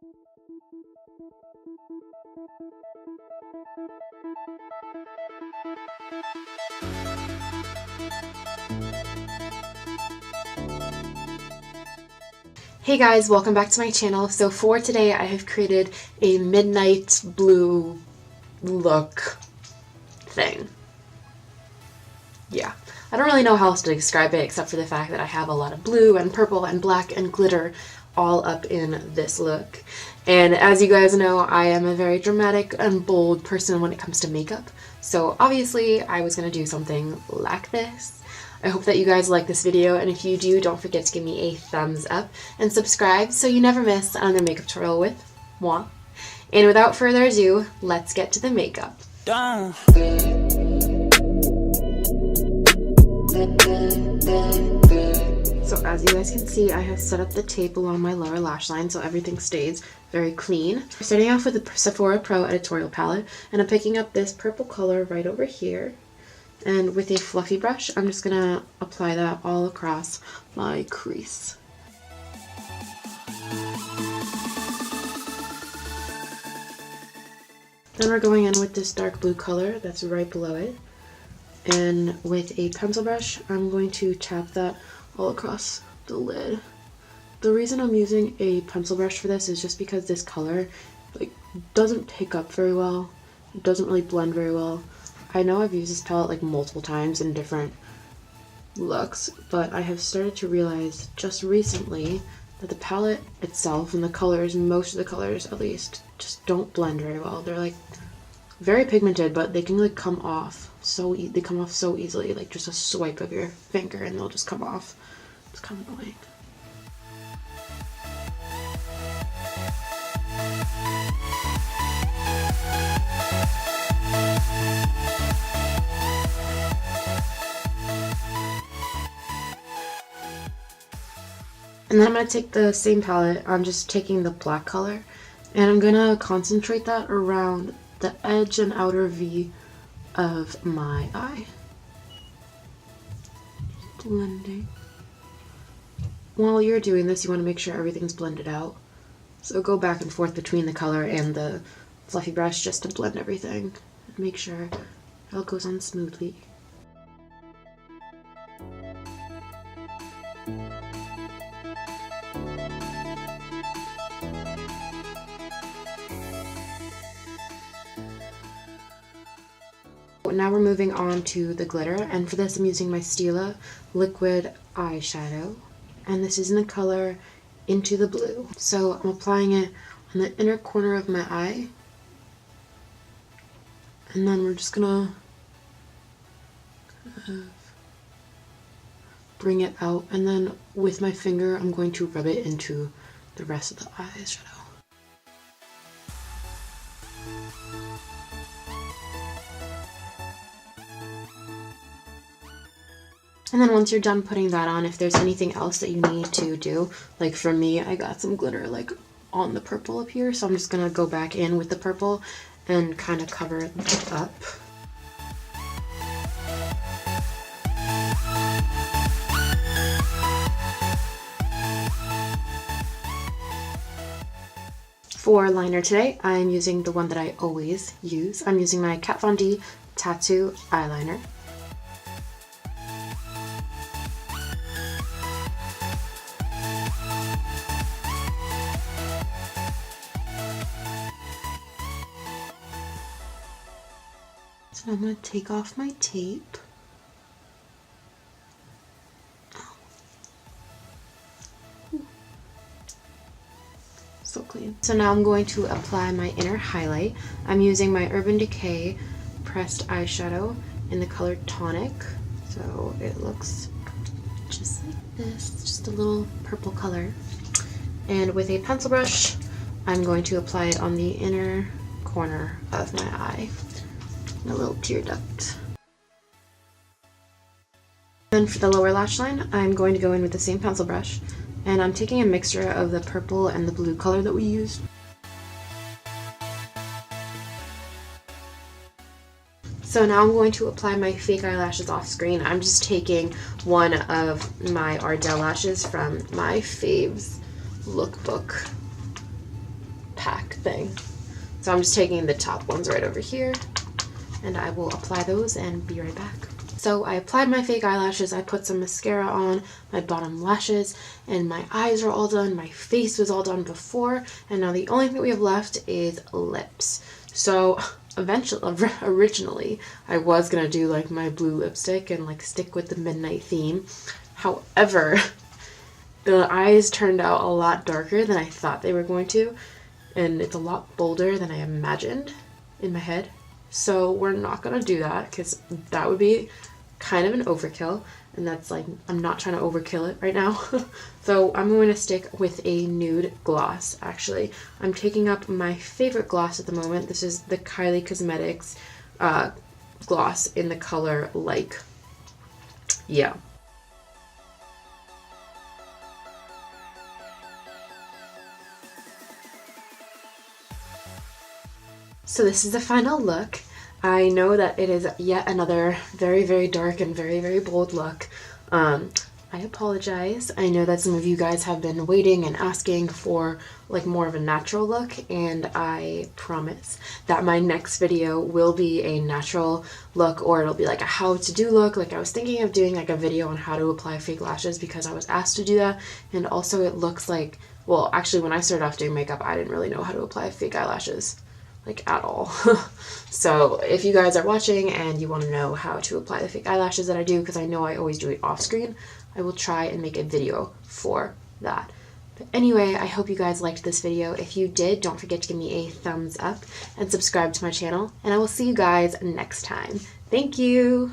Hey guys, welcome back to my channel. So for today I have created a midnight blue look thing. Yeah, I don't really know how else to describe it except for the fact that I have a lot of blue and purple and black and glitter all up in this look. And as you guys know, I am a very dramatic and bold person when it comes to makeup. So obviously I was going to do something like this. I hope that you guys like this video, and if you do, don't forget to give me a thumbs up and subscribe so you never miss another makeup tutorial with moi. And without further ado, let's get to the makeup. Done. So as you guys can see, I have set up the tape along my lower lash line so everything stays very clean. Starting off with the Sephora Pro Editorial palette, and I'm picking up this purple color right over here. And with a fluffy brush, I'm just going to apply that all across my crease. Then we're going in with this dark blue color that's right below it. And with a pencil brush, I'm going to tap that all across the lid. The reason I'm using a pencil brush for this is just because this color doesn't pick up very well. It doesn't really blend very well. I know I've used this palette multiple times in different looks, but I have started to realize just recently that the palette itself and the colors, most of the colors at least, just don't blend very well. They're very pigmented, but they can come off so they come off so easily, just a swipe of your finger and they'll just come off. It's kind of annoying. And then I'm going to take the same palette, I'm just taking the black color, and I'm going to concentrate that around the edge and outer V of my eye. Blending. While you're doing this, you want to make sure everything's blended out. So go back and forth between the color and the fluffy brush just to blend everything. And make sure it all goes on smoothly. Now we're moving on to the glitter, and for this I'm using my Stila liquid eyeshadow, and this is in the color Into the Blue. So I'm applying it on the inner corner of my eye, and then we're just gonna bring it out, and then with my finger I'm going to rub it into the rest of the eyeshadow. And then once you're done putting that on, if there's anything else that you need to do, for me, I got some glitter on the purple up here, so I'm just gonna go back in with the purple and kind of cover it up. For liner today, I'm using the one that I always use. I'm using my Kat Von D Tattoo eyeliner. So I'm going to take off my tape. So clean. So now I'm going to apply my inner highlight. I'm using my Urban Decay pressed eyeshadow in the color Tonic. So it looks just like this, just a little purple color. And with a pencil brush, I'm going to apply it on the inner corner of my eye. A little tear duct. Then for the lower lash line, I'm going to go in with the same pencil brush, and I'm taking a mixture of the purple and the blue color that we used. So now I'm going to apply my fake eyelashes off screen. I'm just taking one of my Ardell Lashes from my faves lookbook. thing. So I'm just taking the top ones right over here, and I will apply those and be right back. So I applied my fake eyelashes, I put some mascara on my bottom lashes, and my eyes are all done, my face was all done before, and now the only thing we have left is lips. So originally, I was gonna do like my blue lipstick and like stick with the midnight theme. However, the eyes turned out a lot darker than I thought they were going to, and it's a lot bolder than I imagined in my head. So we're not gonna do that because that would be kind of an overkill, and that's like, I'm not trying to overkill it right now. So I'm going to stick with a nude gloss. Actually, I'm taking up my favorite gloss at the moment. This is the Kylie Cosmetics gloss in the color Like. Yeah. So this is the final look. I know that it is yet another very, very dark and very, very bold look. I apologize. I know that some of you guys have been waiting and asking for like more of a natural look, and I promise that my next video will be a natural look, or it'll be like a how to do look. Like I was thinking of doing like a video on how to apply fake lashes because I was asked to do that, and also it looks like, well, actually when I started off doing makeup, I didn't really know how to apply fake eyelashes. Like at all. So if you guys are watching and you want to know how to apply the fake eyelashes that I do, because I know I always do it off screen, I will try and make a video for that. But anyway, I hope you guys liked this video. If you did, don't forget to give me a thumbs up and subscribe to my channel, and I will see you guys next time. Thank you!